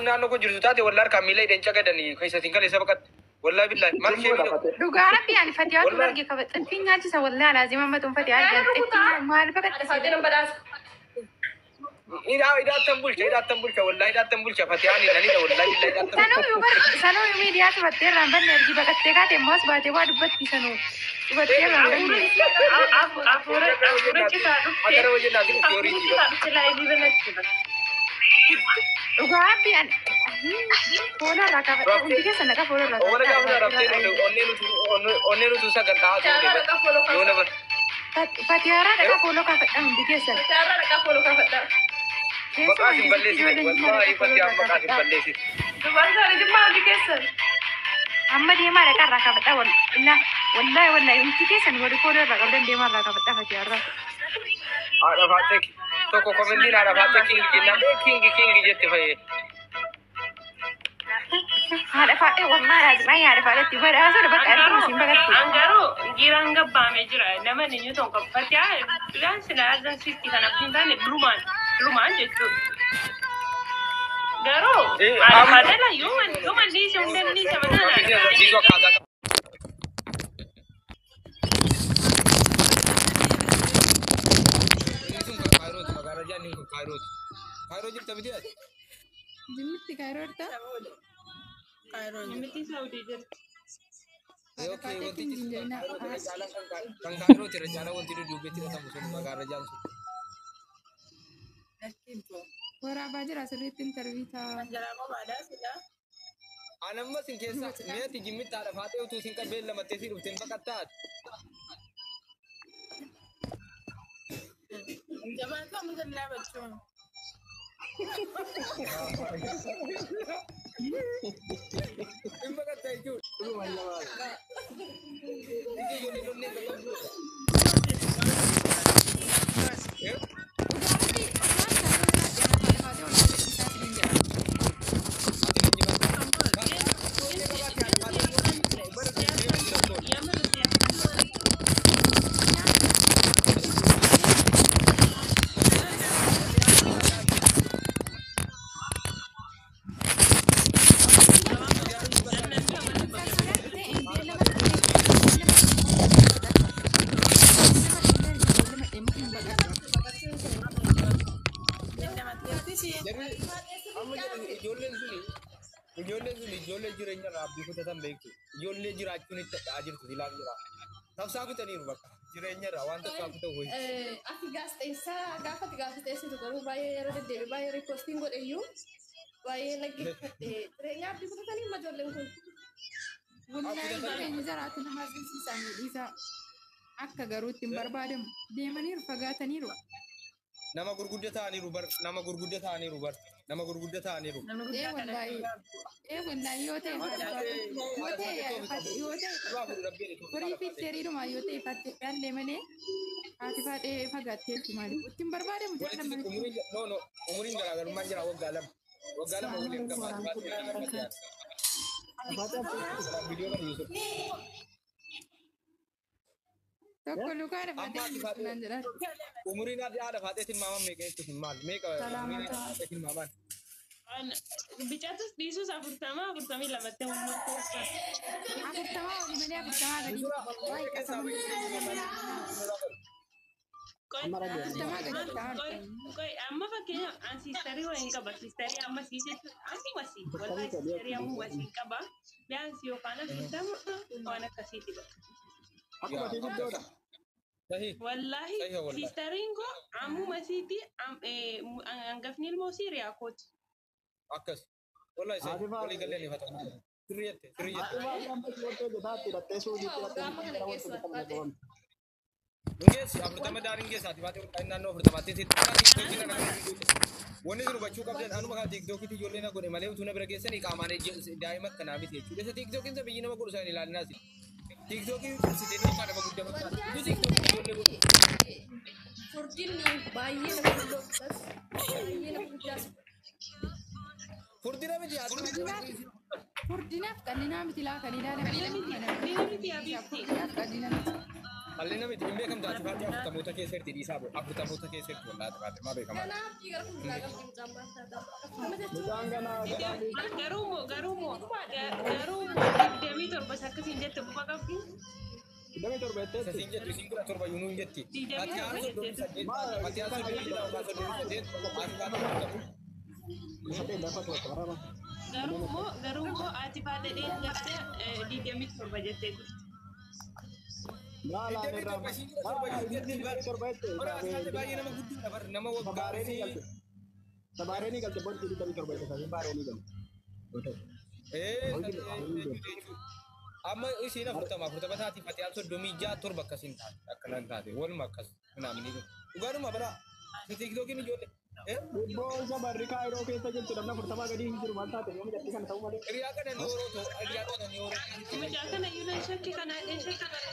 naannoo kun jirtu taate wallahi harkaan ideen cagadanii keessatiin kale isa baqat wallahi billahi maal ishee dhugaa rabbi ani fatiyaatu marge qabaxxin nyaachisa wallahi laazima matuun fatiyaa argamte maal baqatte hidhaatan bulcha wallahi hidhaatan bulcha fatiyaan hidhanidha wallahi billahi hidhaatan sanuu miidiyaa tubattee irraan banne ergi baqattee kaate moos baatee waa dubbatti sanuu tubattee irraan banne akara wajjinaatiin itti horii dhugaa rabbi ani foona irraa kaafadhe hundi keessa naqa foona irraa onneen utuu sagantaa fatiyaaraa dhaqa fooloo kaafadha hundi keessa maqaasin balleessite wallahi fatiyaan maqaasin balleessite dubartoonni dhimma hundi keessa amma deemaa dhaqa irraa kaafadha wallahi hundi keessan wali fooloo irraa qabdan deemaa irraa kaafadha fatiyaarraa haadha faatte tokko komentiin haadha faatte kingi jennaan kingi jette fayyee haadha faatte wallahi laazima haadha faatte badhaasoo bakka argamu siin baqatte angaruu giraan gabbaamee jira nama ninyu tokko fatiyaa bilaan sila agarsiisti kanaaf hin taane durumaan jechuudha. Garuu haadha yooma dhiise hunda dhiise mataa Kairoo jirta miti ati? Jimmitti Kairoo jirta? Jimmitti Saawudii jirti. Okay, wanti kan Kairoo tira jala wanti dudubetti katamu sun magaalaa jaamsu. Waraabaa jira sirriitti interviitaa. Anamma sin keessa meeti jimmitti haadha faatee utuu sin qabeen lamattee si dhufteen baqattaati. Jamaan kan mutan laabachuun. Hin baqatta jechuudha. Ijoollee jireenya raabbii kutatan beektu ijoollee jiraachuun itti ta'aa jirtu filaan jira. Tabsaa kutaniiru bakka jireenya irraa waan tabsaa kutan wayii. Ati gaafati gaazexeessitu garuu baay'ee yeroo deddeebi baay'ee riipostiin godheyyuu baay'ee laggeeffadhe jireenya abdii kutatanii ijoolleen kun. Wallahi jireenya jaraatti nama agarsiisan dhiisa akka garuu ittiin barbaadamu deemaniiru fagaataniiru. Nama gurguddaa ta'aniiru bar nama gurguddaa ta'aniiru. Wallahi yoo ta'e horii fiiteriidhuma yoo ta'e fattee dhaallee malee haati faadhee fagaatteetti maaliif ittiin barbaadamu jaallamani. Umuriin garaagarummaan jira waggaa lama waliin gabaati. Tokko lukaa dhafatee nan jedhan. Umuriin haadha faateetiin maaman meeqa jechuun maal meeqa umuriin haadha faateetiin maaman. Bichatus dhiisus 42 lamattee murteessaa. 40 olii malee 40 gadi. Waayee qasamu. Amma fakkeenyaaf an siistarii waliin qaba. Siistarii amma siisee anti wasii. Wallahi siistarii amma wasii qaba. Biyaansi yookaan asirtamu waan akkasiiti bakka. Wallahi siistariin koo ammuma siiti hangafni ilmoo siiriyaa kooti. Akkas wallahi isa walii galee ni fatamu. Sirriitti. Ngees afurtama daariin geessaati baatee naannoo afurtamaatti wanni sun hubachuu qabdan anuma kaa tiiktookitti ijoollee na godhe malee utuu na bira geessanii qaamaan daa'ima akkanaa miti jechuudha. Isa tiiktookiin isa biyyi nama godhu isaan ilaalinaas. Tiiktookiin sitee nama nama guddaa fakkaata. Iddoo tiiktookiin ijoollee godhu. Furdiin baay'ee nama guddaas baay'ee nama guddaas. Furdina miti Furdinaaf qal'inaa miti laa kan ilaalan. Qal'ina miti Furdinaaf qal'ina miti. Alina miti imbe kam taati faati afurtamoota keessatti dhiisaa boo afurtamoota keessatti wallaahi taate maa beekamaa. Kanaaf gara fuulduraa qabdi mucaan baastaa akkuma jechuun Mucaan ganaa garuu digdamii torbas akkasiin jette bufa qabdi. damee torba Isa jetteetti. siin jettu siin kudha torba yuunuu hin jetti. Digdamii Ati haala torba soddomii jettee. saddeet ati haala soddomii lama soddomii saddeet ati faati afurtamu. Sapee lafa tuwata baraba. Garuu immoo ati faadhadheen gartee digdamii torba jettee turte. Laa Digdamii irraa. torba siin kudha torba yuunuu jetti. Digdamii torba jettee. Bara asxaate baay'ee nama guddaa dabar nama waggaa Sabaareenii fi galte. Sabaareenii galte boonti digdamii torba jettee sabaareenii galte. amma isiin afurtama taati fati al soddomii ja'a torba akkasiin taate akkanaan taate waluma akkas naamni dhugaadhuma bara tiktokiin ijoollee Ibboo isa barri kaayiroo keessa jirtu namni afurtamaa gadi hin jiru maal taate yoo mijatti kana ta'uu malee. hiriyaa kana ni horoo ta'u hiriyaa kana ni horoo Mucaa kana iyyuu shakki kana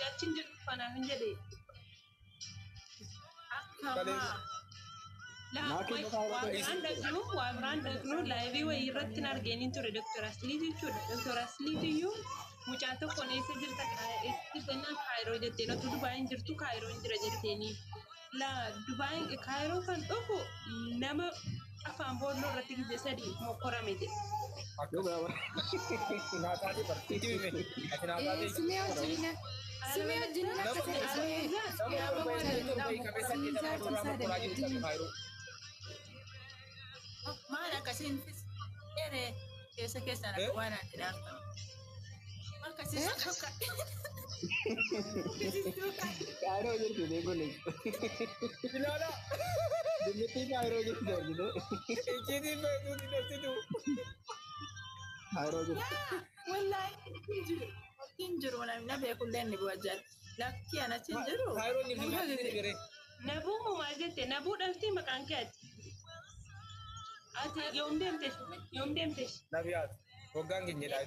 achiin jiru kanaaf hin jedhe. Akkamaa. Waa biraan dhaqnu laayivii wayii irratti hin argeenin ture Dr. Asliit jechuudha. Dr. Asliit iyyuu mucaa tokkoon eessa jirta itti kennaan kaayiroo jettee natu Dubaayin jirtu kaayiroo hin jira jetteeni. Dubaayin kaayiroo kan dhufu nama afaan boolloo irratti gidde sadii mokkorame jedhe. Yoo gaaba. naataate barsiitii hime ati naataate simee wajjin akka Maal akkasiin dheeree keessa keessaan akka waan adda dhaabtamu. Akkasiin akka Kaayiroo jirtu deegoon. ilaala Dimmitii kaayiroo jirtu deegine. icciitiin beekuuti dhabsitu Kaayiroo jirtu. wallaahi hin jiru namni beekullee ni bu'a jala. Lakkii anatti hin jiru. kaayiroon ni filmaatti bire Nabuu maal jette nabuu dhaltii maqaan kee ati. Ati yoom deemtesh? nabiyaat waggaan keenya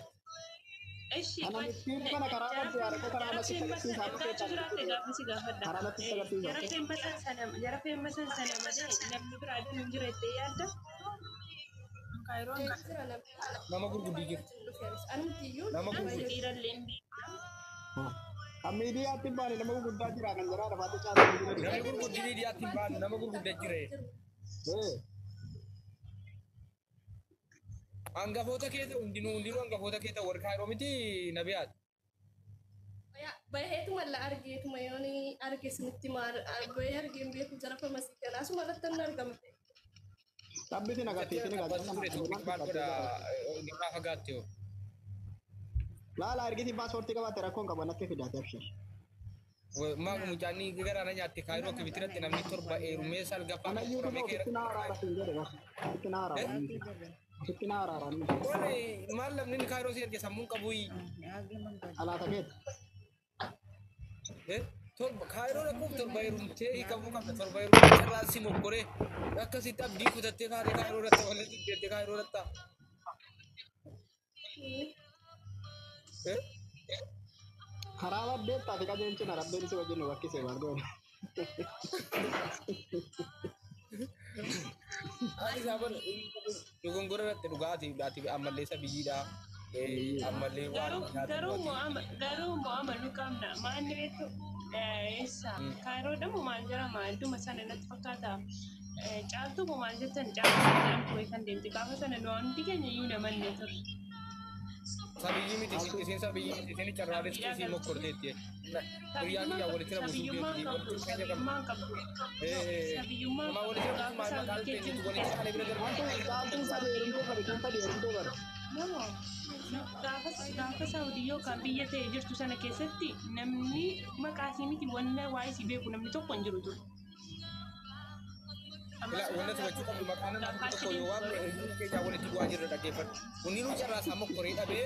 Eshi Ana miskiin kana karaa irratti yaadate karaa natti agarsiisaa Gaachuu jiraate gaafasi gaafadha. Karaa natti agarsiisaa. Jara feemmasan sana malee namni biraa aduun hin jirette yaadda. Kaayiroon kan nama gurguddii jiru nama gurguddii Dhiirallee hin Miidiyaatti hin baane nama gurguddaa jira kan jiraa lafaatti caalaa jira. nama gurguddii miidiyaatti hin baanu nama gurguddaa jire hangafoota keessa hundinuu hangafoota keessa warri kaayiroo miti nabiyaat baheetuma la argeetuma yooni arge sinitti maal bahee argeen beeku jara famasii kanaa suma irratti hin argamte. Tabbisi nagarsiisini maal godha irraa fagaatte yoo Laala argiti paaspoortii qabaatte rakkoon qabu natti fidaate abshir. maa mucaanni garaana nyaatte kaayiroo akka bitiratti namni torba eerumee salgaffaa Ana iyyuu furamee kunoo keera ofitti naa araara siin jedhe bas. Ofitti naa araara. Ofitti naa araara. maal namni kaayiroo si erge sammuun qabuyi Alaata keetti. torba kaayiroo dhaquuf torba eerumtee hiikamuu qabda torba eerumtee carraa si moggoree akkasitti abdii kutattee kaaree kaayiroo dhatta walitti jettee kaayiroo dhatta Karaa baddee taate qajeelchina rabbeen si wajjin nu bakkisee bargoon. Ani sabar dogongora irratti dhugaatii ammallee isa biyyiidha. Ammallee garuu mo'ama nu qabna maanni beektu eessa kaayiroodhamu maal jedhama idduma sana natti fakkaata caaltuu maal jettan caaltuu kan deemte gaafa sana nu hundi keenya iyyuu namanne ture. sabiyyi miti isin sabiyyi miti isin carraalee isin mokkorteetti. Guyyaa guyyaa walitti rabu Sabiyyummaan qabdu sabiyyummaan qabdu sabiyyummaan Nama walitti rabu maal maqaan ta'e walitti haalee bira darbu. Caaltuun sadii heerumtee bari kan sadii heerumtee bari. gaafa saawudii yookaan biyya ta'e jirtu sana keessatti namni maqaa isii miti wanna waa'ee isii beeku namni tokko hin jiru ture. Wanna tubachuu qabdu maqaan nama tokko yoo waamne keenya walitti bu'aa jirra dhaggeeffadhu. Hundinuu carraa isaa mokkoree dhabee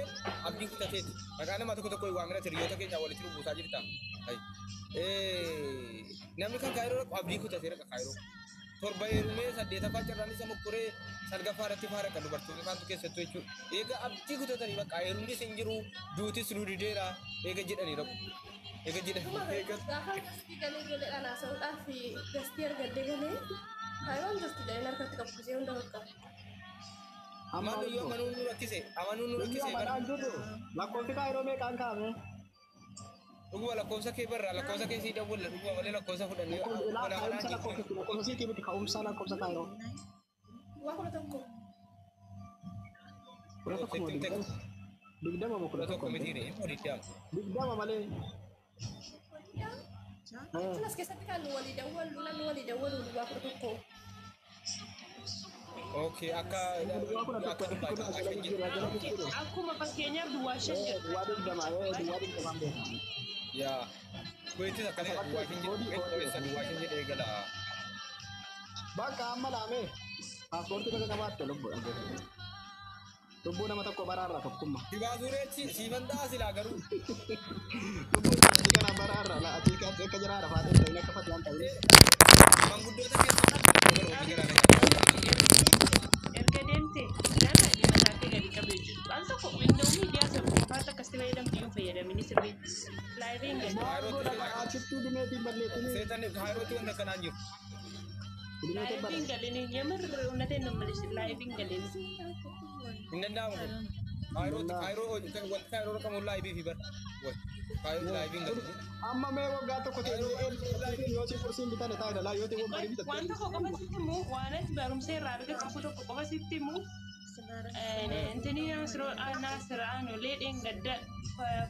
abdii kutateeti. Maqaan nama tokko yoo waamne hiriyoota keenya walitti buusaa jirta. Namni kan kaayiroo dhaqu abdii kutatee dhaqa kaayiroo. Torba heerumee saddeetaffaa carraan isa mokkoree salgaffaa irratti faara kan dubartoonni kaantu keessattuu jechuudha. Eega abdii kutatanii bakka heerumnis hin jiru duutis nu dideera eega jedhanii dhaqu. Eega jedhanii Gaafa gastii galee goleedhaan haasa'uudhaaf gastii argadde galee kaayiroon gastii galee harkatti qabbisee hunda bakka. Amaanu yoo amanuu nu rakkise amanuu nu Inni rakkise amanaan jirru lakkoofsi kaayiroo meeqaan kaa'ame? Dhuguma lakkoofsa kee barraa lakkoofsa kee sii dawwalla dhuguma malee lakkoofsa fudhannee mana manaan jechuudha. Lakkoofsa siitii miti ka'umsa lakkoofsa kaayiroo. Waa kudha tokko. Kudha tokko moo digdama moo kudha tokko? miti immoo digdama. Digdama malee. Anas keessatti kan walii dawwalu namni walii dawwalu waa kudha tokko. Okay, akka Dubai. Akkuma fakkeenyaaf duwwaa shan jedhu. Duwwaa digdama beeku. Yaa. Kuweetis akkana duwwaa shan jedhee eegala. Bakka amma laamee paaspoortii bakka qabaatte lubbuudha. Lubbuu nama tokko baraarra tokkummaa. Dibaasuureechi siifan ta'a silaa garuu. Lubbuu kana baraarra la ati akka jiraadha faatee ta'in akka fataan ta'in. Manguddoota keessatti Erga deemtee nama mataa kee gadi qabee jiru. Waan tokko windoo miidiyaa sana qofaatti akkasitti fayyadamtu yoo fayyadamini sirriitti. Laayiviin gadi. Achittuu dimeetiin balleessini. seetan haayirootii wanta kanaan jiru. Laayiviin galini yemir uunnateen nammalisi laayiviin galini. Hin danda'amu kun. Haayiroo wanta haayiroo qabuun laayibii fi bara. Laayibiin galu. Amma mee waggaa tokko ta'e yoo si fursiin bitane taa'edha laa yoo ta'e waggaa bitate. Waan tokko qofa sitti immoo waan ati barumsa irraa argattu tokko qofa sitti immoo intini naasiraan olee dheengadda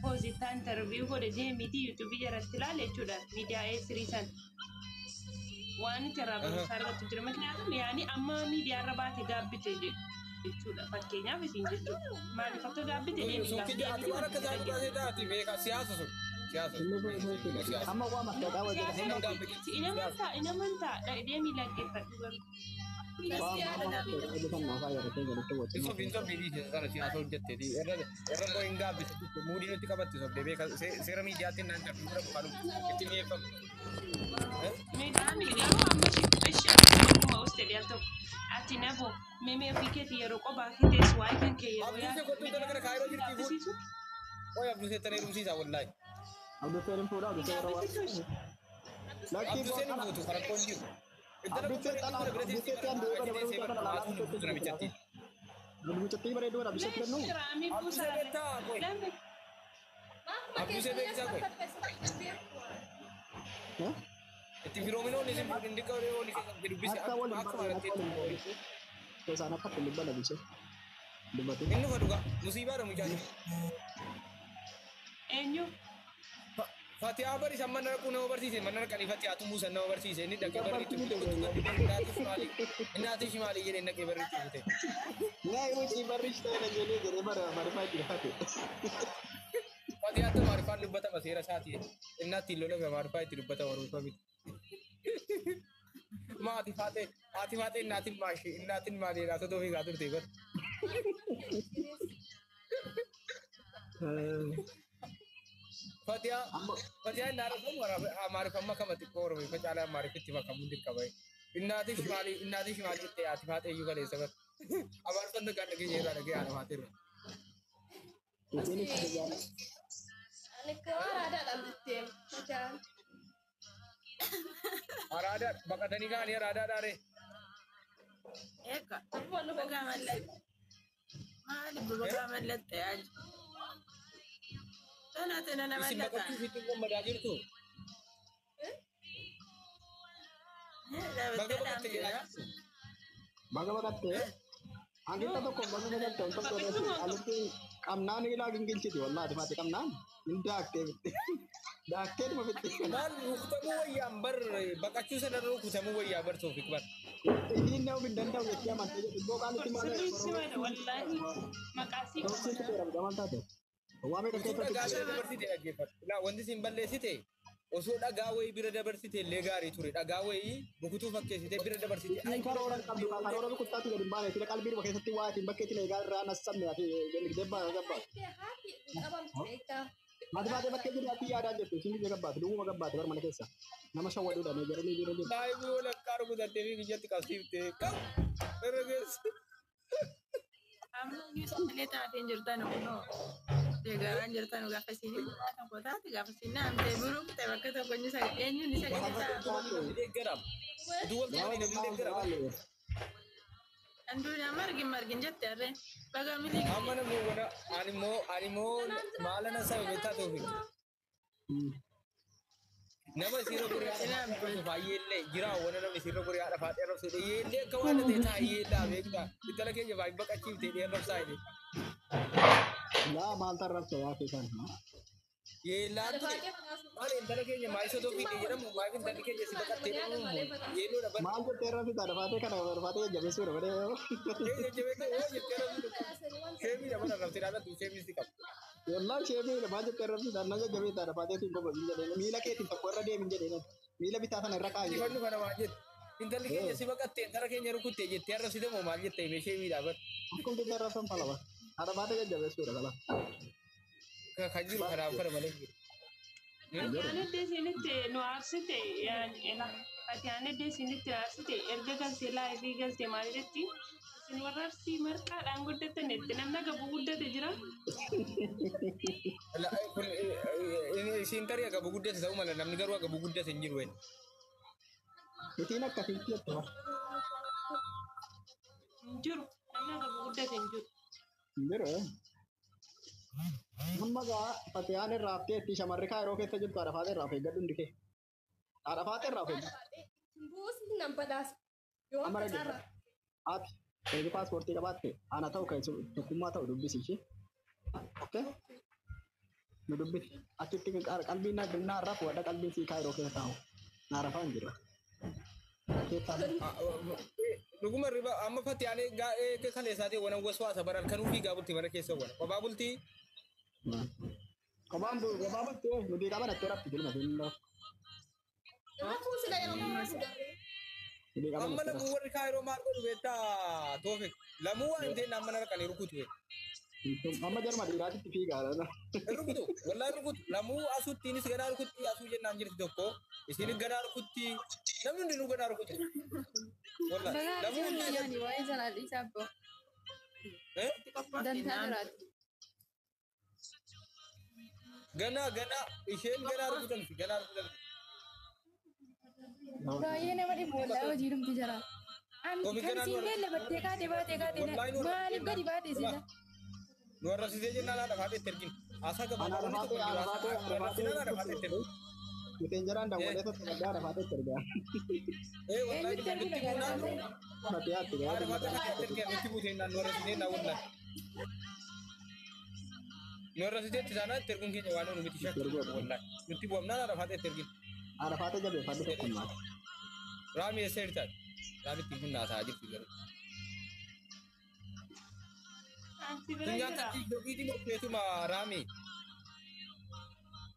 poozitaa intarviiyuu godhe deemiti yuutuubii jalatti ilaale jechuudha miidiyaa eesirii san. Waan itti irraa barumsa argattu jira maknaatum yaani amma miidiyaa irra baate gaabbite jechuudha fakkeenyaaf isin jechuudha maaliif akka gaabbite Amma waa maskaadhaa wajjin. inamantaa deemii laggeeffadhu garuu. Seera miidiyaatiin naan qabdu bira bu'aa itti mi'eeffamu. Miidhaan amma shikkuma hoosteeliyaa ta'u ati nafo mimee ofii keetii yeroo qophaa kitees waa'ee kan kee yeroo yaaddu. Oya Abduu seetan heerumsiisaa wallaahi. Abduu seerin fuudhaa Abduu seera waa. Abduu seerin fuutu karakkoon jiru. Gurgucatti bareedu bara bisa kennu. Itti firoominoonni isin fuudhin dhiqqa oolii keessatti dubbise akka baratteetti. Keessaan akka tulluba labise. Dubbatu. Inni faduga musiibaadha mucaan. Eenyu? Fatihaa bari san mana rakuu nama barsiise mana rakanii fatihaa tumuu san nama barsiise inni dhaqee barreetti innaati shimaali jedhee dhaqee barreetti fute. Naa yoo si barreessite na jedhee jedhee marifaa jiraate. Fatihaa tu marifaan dubbatama seera isaati innaatti lola marifaa itti dubbatama ruufa miti. Maati faatee innaatiin maashi innaatiin maali laata toofi gaa turte bar. Fatihaa inaarafamu amaarifamma kama xiqqoo oromoo ifa caalaa amaarifitti makamuun dirqama. Innaatii shimaali itti ati faatee iyyuu galeessa bar. Amaarifamni kan dhageenya irraa dhagee haala faateerra. Ani araadaadhaan bitteen hojjaan. Araada baqatanii kaanii araadaadhaan ree. Eka, baga mallattee. Maaliif baga mallattee aji? Tanaate nana Isin mallataa. baqachuu fi ittiin gammadaa jirtu. Baga baqattee jedhaa. Baga baqattee. Angita tokko baga baqattee on tokko irratti alitti qabnaan ilaa gingilchiti wallahi maati qabnaan hin daaktee bitte. Daaktee dhuma bitte. Maal rukutamuu wayyaan bar baqachuu sana rukutamuu wayyaa bar Toofiq bar. Inni nama hin danda'u jettee amantee jedhu iddoo qaalitti malee. Sirriitti mana wallaahi maqaasii Toofiq jedhama gamaan taate. Waa meeqa Osoo dhagaa keessatti. dabarsite dhaggeeffatu. Wanti isin balleessite osoo dhagaa wayii bira dabarsite illee gaarii ture. Dhagaa wayii rukutuu fakkeessite bira dabarsite. Karoora qabdu karoora rukuttaatti gadi baane sila qalbii keessatti waa ittiin bakkeetti eegaa irraa nassamne ati debbaa gabbaa. Haati qabamtu beektaa. Mati baatee bakkee jiru ati yaadaa jirtu isin biyya gabbaatu dhuguma gabbaate bar mana keessa. Nama shawwaduudhaan jedhanii jiru jiru. Baay'ee wal akka rukutattee fi biyyatti qabsiifte. Dargaggeessi. Amma iyyuu sagalee taateen jirtan kunoo. Deegaraan jirtan gaafa isin tokko taate gaafa isin naamtee buruu ta'e bakka tokko inni eenyuun isa keessaa. Deeggaram. Utuu wal ta'anii namni deeggaram. Anduudhaan margin jette harreen baga milii. Amma namni wana animmoo maala na sabe beektaa Toofiq. Nama sirra guriyyaa baay'eellee jira waan namni sirra guriyyaa dhafaatee arrabsuudha yeellee akka waan ta'e taa'eedhaa beektaa intala keenya baay'ee baqachiiftee dheerrabsaa jedhe Yaa maal tarrabsa yaa keessan. yeellaa ture maal intala keenya maayisa tokko jedhamu maayif intalli keenya si baqattee yeelloodha bara Maal jettee raffisa dhafaatee kana barbaadee jabeessuudha badee. jajjabeetee yoo jettee rabbiidha sheemii dhabana arrabsee dhaabatu sheemii si qabu Wallah ishee maal jettee raffisa na jajjabeessaa dhafaatee siin goba hin jedheen miila keetiin tokko irra deemin jedheen miila bitaa sana irra kaa'e. Sifannu kana maal jette intalli keenya si baqattee intala keenya rukuttee jettee arrabsite moo maal jettee himee sheemii dhaabatu Kun jettee raffan falaba. Dhafaatee jajjabeessuudha kala. kan jiru kanaaf kana malee jiru. Aanadde isinitti nu aarsite ati aanadde isinitti aarsite erga galtee laayifii galtee maal jetti isin warra arsii marqaadhaan guddatan itti namni gabu guddate jira. Isiin tarii agabu guddate ta'uu mala namni garuu agabu guddate hin jiru. Itiin akkasitti jettu. Hin jiru namni gabu guddate hin jiru. Jiru. Amma gaa fatiyaan irraa haftee itti shamarri kaa yeroo keessa jirtu arafaatee irraa feeggadhu hundi kee. Arafaatee irraa feeggadhu. Buusni nan badhaasa. Yoo Amma akka rajin. carraa. Ati eegi paaspoortii qabaatte ana ta'u kan tokkummaa ta'u dubbisi ishee. Okay? Nu dubbisi. Achitti qalbiin naa rafu wadda qalbiin sii kaa yeroo keessa taa'u. Naa rafaa hin jiru. Keessaa. Dhuguma riba amma fatiyaan gaa'ee kaleessaatii waan waswaasa baran kanuu fi gaabultii mana keessa waan kophaa bultii. Kophaan bultee nuti qaban attee rafti filma filma. Nama fuusila yeroo muraasa darbe. Nuti qaban Amma lamuu warri kaayiroo maal godhu beektaa toofe lamuu waan ta'e nama nara kan rukutu. Amma jarma dhiiraatitti fiigaa. Rukutu wallaahi rukutu lamuu asuttiinis gadaa rukutti asuu jennaan jirti tokko isinis gadaa rukutti namni hundinuu gadaa rukutu. Wallaahi lamuu hundinuu. Yani waa'ee sana dhiisaa boo. Dantaa jiraati. Ganaa isheen ganaa rukutamti ganaa rukutamti. Baay'ee nama dhibu wallaahi hojii dhumti jira. Ofi Kan ganaa siin beelle battee kaatee maaliif gadi baate siisa? Nu arrabsitee jennaan haadha faatee ergin. Asaa gabu Ana wanni tokko jiru asaa haadha faatee ergin. Mungkin jalan dah boleh tetap ada dapat kerja. Wallaahi nutti buunaan Hati-hati ya. haadha faatee ergin nutti buuteen nu arrabsitee naa wallaahi. Nu arrabsitee itti saanaa itti erguun keenya waan nu miti shakka wallaahi. Nutti bu'amnaan haadha faatee ergin. Ada fatih jadi fatih tekun. Raami eessa jirtaati? Raami ittiin bunnaa taa'aa jirti garuu. Anti bira Kun jira. nyaata tiiktokiitiin qopheessuma Raami.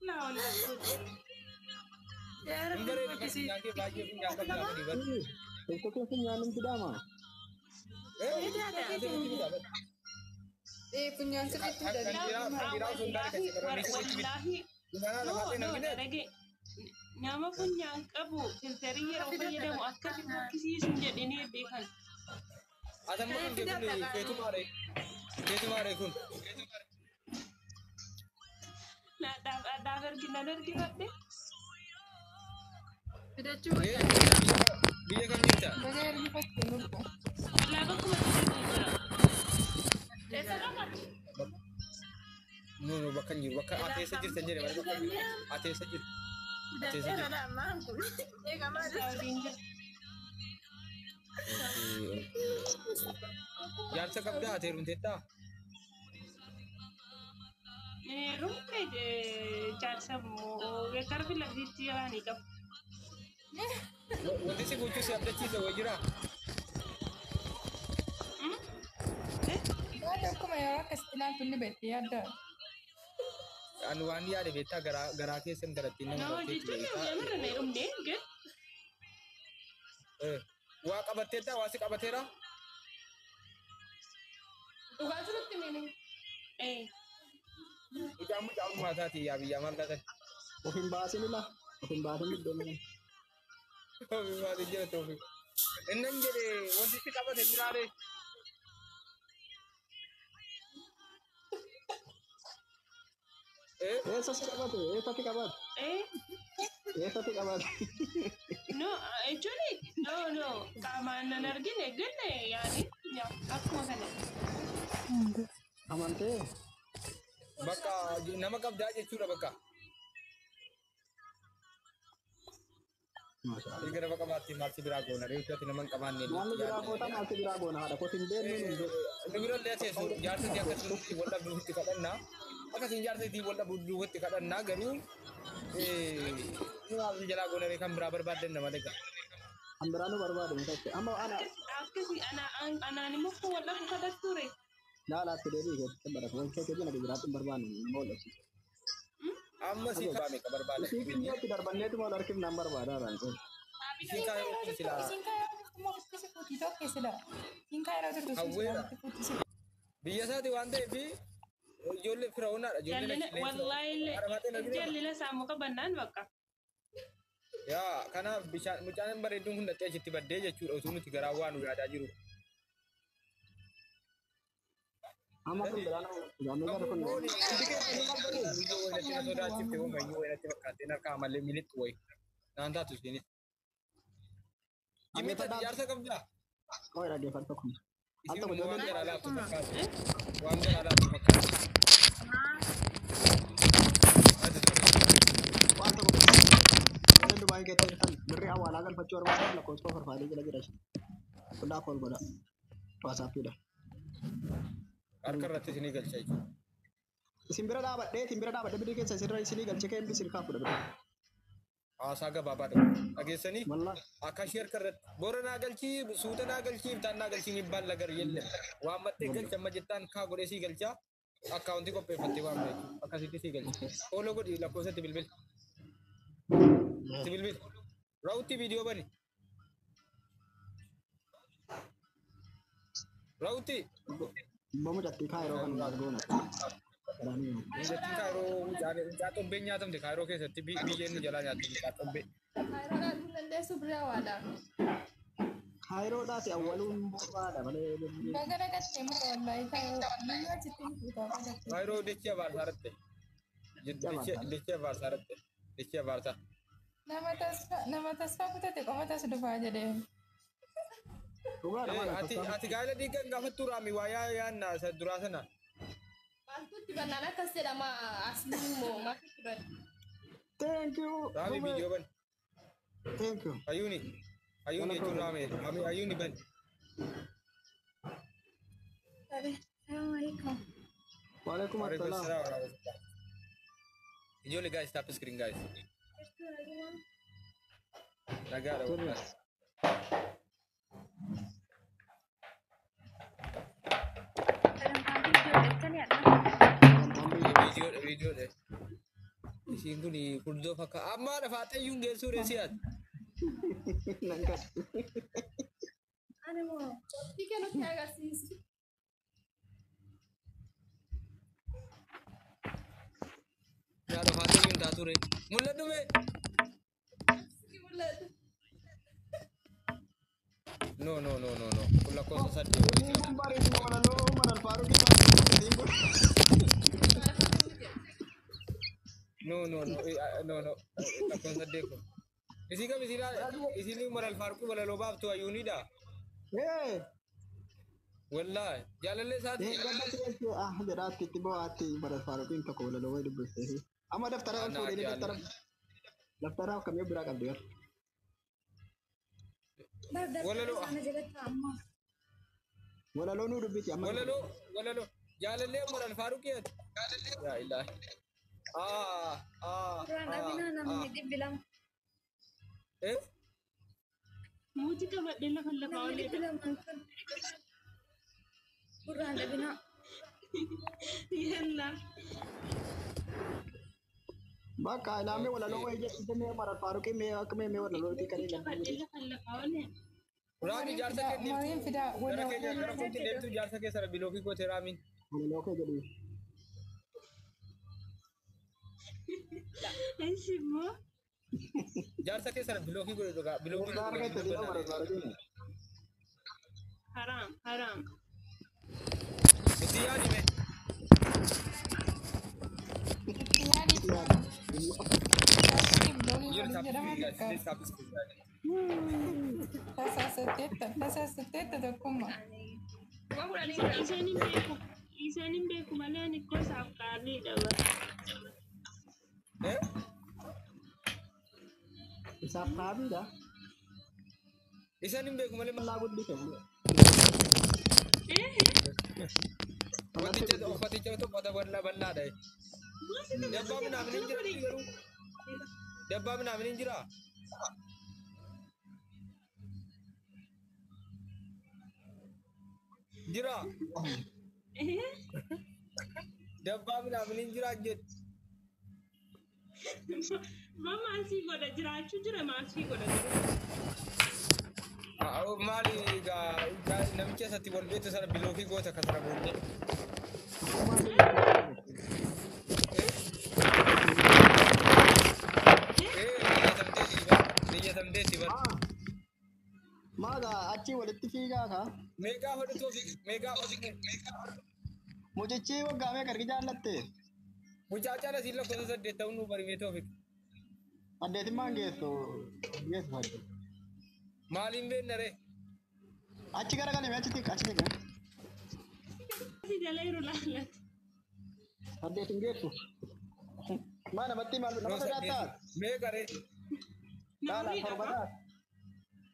Naa ol galchuudha. Yaa Kun rabbi bareeda kan fokkisii. nyaatee baay'ee kun nyaata nyaatanii bari. Itu kan senyaman tidak mah. Funyaan sirriitti Kan jiraa osoo hin taane kan shamarranii sirriitti miti. Wallaahi Guyyaa lafa ta'e nan gine. dhage nama funyaan qabu filterii yeroo fayyadamu akka fokkisiisu jedhanii beekan. Asamma kun kun feetumaadha. Feetumaadha kun. Naadhaaf arginadhe. Fidachuu Biyya kam jirta? baga ergi fakkii lubbu. Laaba kuma jira. Eessa qaba? No bakka hin jiru. Bakka ati eessa jirtan jedhe malee bakka hin jiru. Ati eessa jirtu? Fidachee dhala ammaan kun. Eegamaa dha. Saawudiin jira. Jaarsa qabdaa ati heerumteettaa? Rumte jaarsa garbi laftitti yaa'anii qabu. Wanti si gochuu si abdachiisa wayii jiraa? Yaada akkuma yeroo akkasitti ilaaltu inni beektee yaadda. Ani waan yaade beektaa garaa keessan garattiin nama Nama jechuun yamarra na dhumdee gad. Waa qabatteettaa? Waa si qabateera? Dhugaa jirutti miini. Mucaan maataati yaa biyyaa maal laatan? Ofin bahasin lah. Ofin bahasin itu dong. Maali jira toofi. Innan jedhe wanti si qabate jiraare. Sasi kabat tuh. Tapi kabat. Tapi kabat. No, actually, no. Qaamaan nan argine ganne yaani akkuma kana. Aman teh. Bakka nama qabdaa jechuudha bakka. Masyaallah. Ini kenapa kamati marsi birago na rin udah naman kaman nila. Wala gira ko ta mati gira ko na kada ko tinden ni. Nagiro lihat sih, jar sih dia kesulitan bola dulu di kanan na. Apa sih jar sih di bola dulu di kanan na gani? Ini harus jalago na rin kan berabar badan nama mereka. Ambrano barbado mutatti. Amma ana Akkasi ana ni mukku wala ku kada ture. la tideri ke tambara ko ke jina gira tum barbano mo lo. Amma sih kami kabar balik. Si kin yo tidar banne tu mo larkim number bada ran ko. Isi kayo sila. Mau kasi putih dok ya sudah. Singkai rasa terus. Awera. Biasa di wante bi. Jolle firauna jolle Wallahi jalli samu ka bannan bakka. Ya, karena bisa mucanan beredung hendak tiap jeti badai je curau sunu 3 rawan udah ada jiru. Amma kun berana jamme ga kon. Nanti tuh sini. Ini tadi jarsa kabla. Ko era de farto kun. Isi mau wajar ala tuh makan. Wajar ala tuh makan. Wanto ko. Ada Dubai ke tan berri awal akan pacor wala la ko ko farfadi lagi ras. Kuda kol goda. WhatsApp ida. Arkar rati sini gal cai. Simbira dapat de bidike sa sirra sini gal ceke bi sirka ku da. Saga baba tuh. Lagi sini. Wallahi Akashir karat. Bora nagal ci, suda nagal ci, tan nagal ci nibal lagar yelle. Wa matte gal chama jitan ka gore si gal cha. Account ko pe fatti wa me. Akasi si gal. O logo di la cosa te bilbil. Bilbil. Rauti video bani. Rauti. bomu jatti khairo kan gona. Rani. Jadi karo jatuh benya tam di karo ke seti bijen jalan jatuh jatuh be. Kairo na dulande subra wala. Khairo da ti awalun bada bale. Bagara ka temu ko wallahi kayo. Niya chitin puta ka. Karo decia bar sarate. Decia bar sarate. Decia bar sa. Nama tasfa puta te koma tas do aja deh. Kuga da Ati gala di kan gafat turami waya ya na sa durasana. Mantu tiba nana kasi nama asli mo makit tiba. Thank you. Rami video ban. Thank you. Ayuni turami. Kami ayuni ban. Assalamualaikum. Waalaikumsalam. Enjoy guys, tap screen guys. Nagara. Video deh. Isin ko ni kurdo faka. Amma da fata yung gelsu resiyat. Nangkat. Ano mo? Tika no kaya kasi. Ya da fata yung dature. Mulla dume. Simulat. No. Kula ko sa sadyo. Mari mo manalo manal paru ki. No. Ako sa sadyo ko. Isi ni moral farku wala lobab tu ayuni da. Eh. Wallahi. Jalalle sa Eh ganda ti jara titibo ati manal paru ki to ko lo wai dubbe. Amma daftara ko ni daftara kami beragam dia. Wala lo. Wala lo nu dubbiti amma. Wala lo. Jalalle moral farku ya. Ya ilahi. Kurang abi na namin bilang. Eh? Muti ka madilla kan la Namin kauli. bilang mangkon. Kurang abi na. Yalla. Baka ilame wala lo wai je me manal paru ki me wala lo ti kani lan. Madilla kan la kauli. Rami jarsa ke Mau yang tidak Jara wala. ke jara ko ti tu jarsa ke sara biloki ko teramin. Wala lo ke jadi. Ay sibo. Jarsa ke sara biloki ko doga biloki ko. Dar ke tadi manal paru ki. Haram. Iti yani me. Yun sa guys, please tap screen guys. Tasa seteta da kuma. Isanin beku malee ni ko sa kali dawa. Eh? Isa Isaaf haabiidha. Isaan hin beeku malee Mallaa guddise. uffaticha tokko bal'aadha. Dabbaa minaamin hin jira garuu. Dabbaa minaamin hin jira. Jira. Dabbaa minaamin hin jira jedhu. Mama asii godha jiraachuu jira maasii godha jira. Maali namicha isatti wal beektu sana bilookii goota akka sana boonye. Biyya samteetti bar. Maaga achi walitti fiigaa kaa. Meeqaa hodhatu meeqaa hodhatu. Mucichi waggaa meeqa argi jaallatte? Mucaa la silla cosa saddeetta unu bari meetoo fi. Addeetimmaan geessu geessu sadde. Maaliin beennare? Achi gara galee achitti achi gara. Asii jala yeroo laallatu. Addeetiin geessu. Maa namatti maal nama sodaattaa? Meeqare? Laala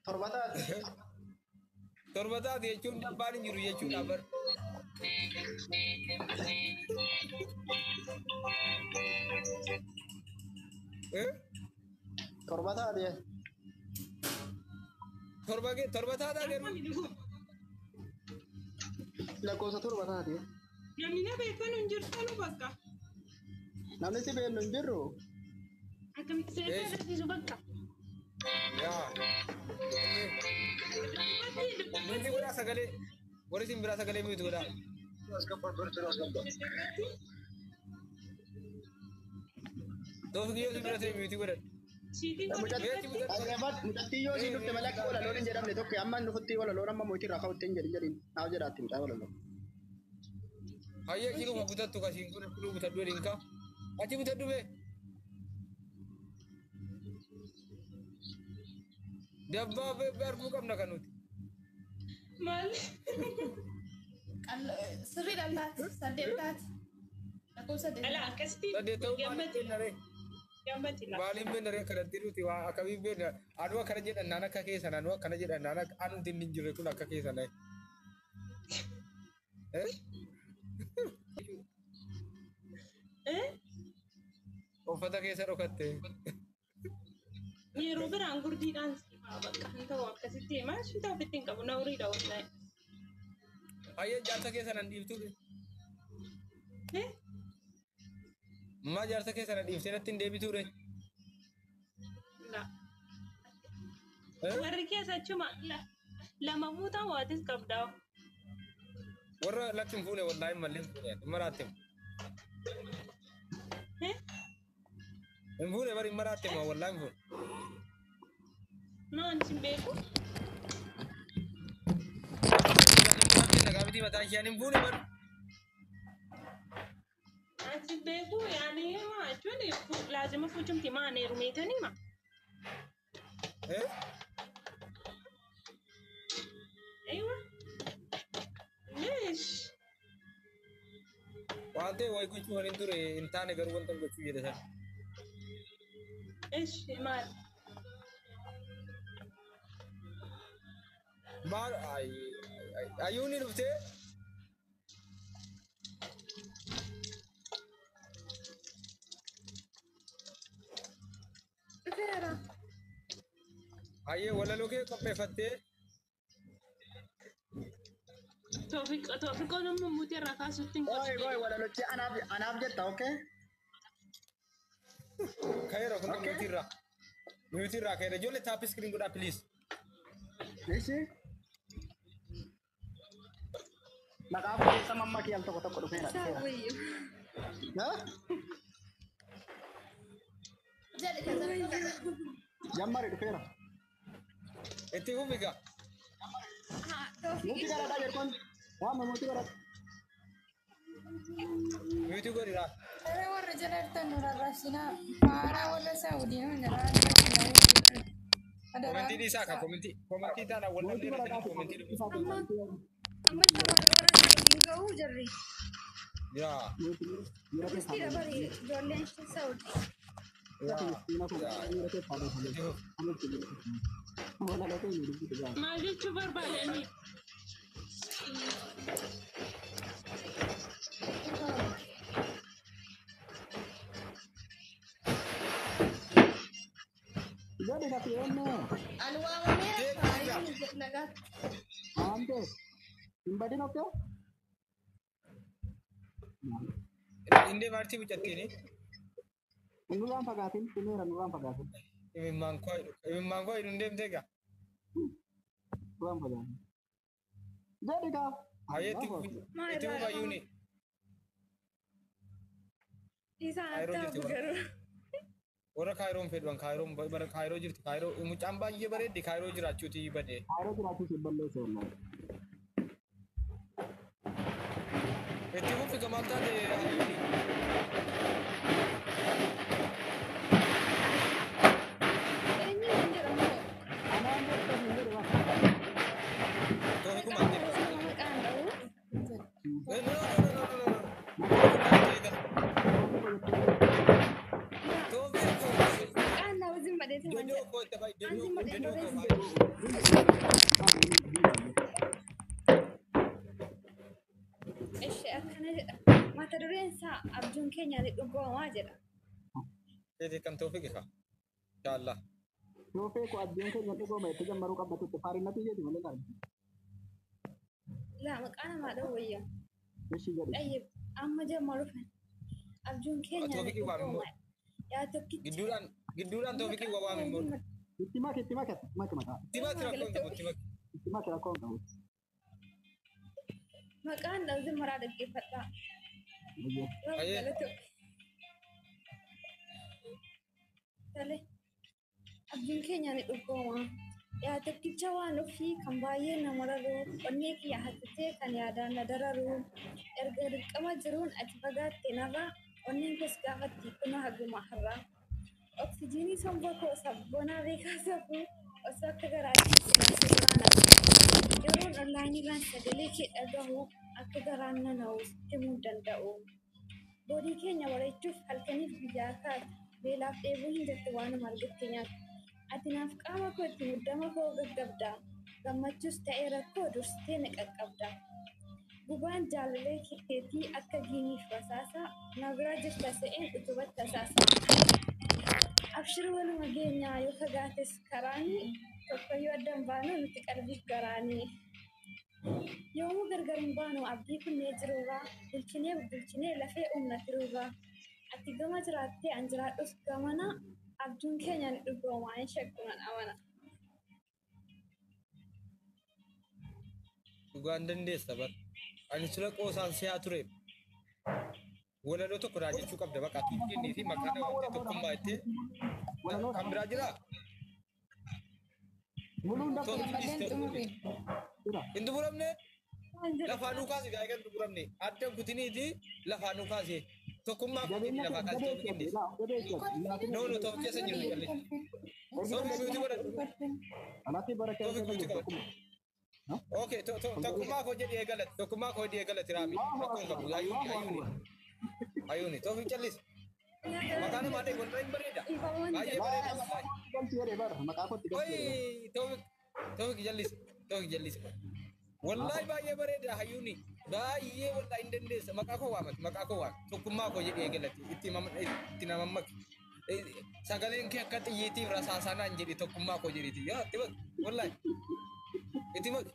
torbataa. Torbataa jechuun dabbaan hin jiru jechuudha bar. Torbataa dee. Torbataa garuu. Lakkoofsa torbataa dee. Namni na beekanu hin jirtanu bakka. Namni si beeknu hin jirru. Akkamitti seetaa agarsiisu bakka. Yaa. Miti godhaa sagalee. Warri isin biraa sagalee miti godhaa. Doofi kiyyoo isin bira ta'e miti godhan. Mucattiyyoo si dhufte malee akka walaloon hin jedhamne tokko amma hin dhufutti walaloon amma mootii irraa ka'utti hin jedhin naaf jedhaatti mucaa walaloon. Hayyee kiiluma butattu kasiin kun kuluu butadhu waliin kaa. Achi butadhu bee. Dabbaa arguu qabna kan nuti. Maali? Sirriidhaan taate saddeet taate. Lakkoofsa saddeet. Ala akkasitti Saddeetta'uu maaliif beennare? gammatti la. Maaliif beennare kanatti nuti waa akkamiin beenna? Aduu akkana jedhan naan akka keessan aduu akkana jedhan naan akka anuuti hin jirre kun akka keessan. Uffata keessa dhokatte. Yeroo biraan gurdiidhaan siifaa bakka hin ta'u akkasitti himaa shi ta'u ofitti hin qabu na horiidha wallahi. Hayyee jaarsa keessa nan dhiiftu. Maa jaarsa keessa nan dhiiftee natti hin deebituu re. La. Warri keessa achuma lama fuutaan waatis qabdaa. Warra lakki hin fuune wallaahi mallee hin fuune maraatti. Hin fuune bari maraatti wallaahi hin fuune. Naan sin beeku. Nagaabiti mataa isheen hin fuune bari. Ansi beeku yaani maa jechuun laazima fuuchumti maa neerumeetanii maa. Eewa. Leesh. Waan ta'e wayi gochuu hin ture hin taane garuu wanta gochuu jedhe sana. Eesh maal. Maal ayyuu ni dhuftee? Dhufeera. Hayyee walaloo kee qopheeffattee? Toofiqoo nama muutii irraa kaasutti hin Goy walalochi anaaf jetta okay? Ka'eera kun miyuutirraa. Miyuutirraa ka'eera. Ijoollee taappi iskiriin godhaa please. Ishi? Maqaa fuudhessa mamma kee al tokko dhufeera. Saawwayyoo. Haa? Jedhe kaza. Jammari dhufeera. Itti hubiga. Haa toofiqii. Muutii garaadhaa jedhuun waama muutii garaadha. Miyuutii godhiraa. Era warra jala jirtan rarraasina faaraa warra Saawudii nyaraa Komentii dhiisaa ka komentii taana wal dhabdee irratti komentii dhiisaa. Amma warra hin ga'uu jirri. Yaa. Istiidha bari ijoolleen saawudii. Kristina kun dhiira keessaa beekamu. Wala dhaqee inni dubbatu ga'a. Maal jechuu barbaadanii? Jadi kaki enne. Anu waamamee baay'ee nagaatti. Ante. Himbadin oke? Inde marti bichattini. Nuraan fagaatin, sineera nuraan fagaatin. Imimmaan koo hin deemtee gaa. Nuraan fagaatin. Jadi kaa. Hayyetti itti baay'uuni. Isaan addaa garuu. Warra kaayiroon fedhan kaayiroon bara kaayiroo jirti kaayiroo mucaan baay'ee bareeddi kaayiroo jiraachuuti badee. Kaayiroo jiraachuu si balleessa wallahi. Itti fufi gamaan taate mata dureen isaa abjuun keenya dhugooma jedha. kan Toofiq ifa. Inshallah. Toofiq ko abjuun keenya dhugooma itti gammaduu qabbatutti faarinnatti jedhu malee laal. Laa maqaa namaa dhawwayya. Ishi jedhu. Dhayyib amma jammaru kan abjuun keenya dhugooma. Yaa tokkitti. Gidduudhaan Toofiqii waa waamin booda. Itti maka maka. Itti maka rakkoon qabu. Maqaan dhawzi maraa dhaggeeffadhaa. Tole abjuun keenya ni dhugooma. Yaa tokkicha waan ofii kan baay'ee nama raru onnee kiyya hattitee kan yaadaan na dararu erga dirqama jiruun ati fagaatte narraa onneen kos gaafatti kuna haguma har'aa. Oksijiinii sombaa koo sabboonaa beekaa safu osoo akka garaatti yeroon onlaayiniirraan sagalee kee dhagahu akka garaan nana'u himuu danda'u. Boodii keenya bareechuuf halkaniif guyyaa kaatu beelaaf dheebuu hin jirtu waanuma argatte nyaatu. Ati naaf qaama koo itti muddama koo gaggabda. Gammachuus ta'ee rakkoo dursitee na qaqqabda. Gubaan jaalalee keetii akka giiniif rasaasaa na bira jirta se'een utubatti tasaasaa. Abshir waluma geenyaa yoo fagaates karaanii tokkoyyoo addan baanu nuti qalbiif garaanii. Yoomuu gargar hin baanu abdii kunnee jirurraa bulchinee lafee humna firurraa. Ati gama jiraattee an jiraadhus gamana abjuun keenya ni dhugooma hin shakkunan amana. Dhugaan dandeessa bar. Ani sila qoosaan si'aa ture. Walaloo tokko raajechuu qabda bakka tuutiin fi maqaan wanti tokkummaa itti kan biraa jira. Hin duburamne lafaan dhukaase gaagaa hin duburamne adda kutiniiti lafaan dhukaase tokkummaa kutini lafaa kaase tokko kennis. Noonu tokko keessa jiru galle. Soofii guutuu godhadhu. Soofii guutuu qabadhu. Okay, tokkummaa koo jedhee eegalati tokkummaa koo jedhee eegalati raami rakkoon qabu ayuuni Toofiq callis. Maqaan namaa ta'e wanta hin bareeda. Baay'ee bareeda. Toofiq jallis. Wallahi baay'ee bareeda hayyuuni. Baay'ee wanta hin dandeessa. Maqaa koo waamati. Tokkummaa koo jedhee eegalati. Itti nama maki. Sagaleen kee akka xiyyiitiif rasaasanaan jedhi tokkummaa koo jedhiti. Yaa itti maki. Wallahi. Itti maki.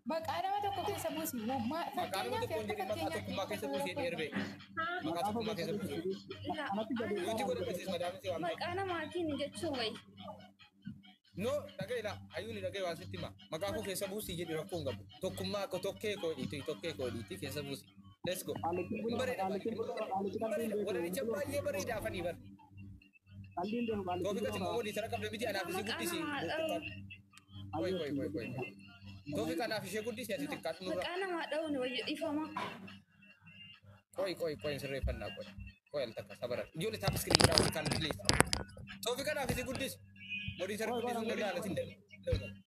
Maqaa nama tokko keessa buusi. Maqaan nama tokko jedhee maqaa tokkummaa keessa buusee dheerbee. Maqaa tokkummaa keessa buusee. Yuuti godhatasis madaamisi waan Maqaa namaatiin jechuun wayi. No, dhagaila ayuuni dhagai waan sitti hima. Maqaa koo keessa buusii jedhi rakkoon qabu. Tokkummaa koo tokkee koo dhiiti keessa buusi. Let's go. Bareeda. Walalicha baay'ee bareeda afanii bar. Toofiq ati moomodii sana qabda miti anaaf isii guddisi. Koi. Toofiq anaaf ishee guddisi ati xiqqaadhu nurra. Maqaa namaa dha'uun wayya dhiifama. Koi sirreeffannaa koi. Koi al takka sabara. Ijoollee taap iskiriin kan please. Sofi kanaaf isi guddis. Morii sarbi sun danda'ala sin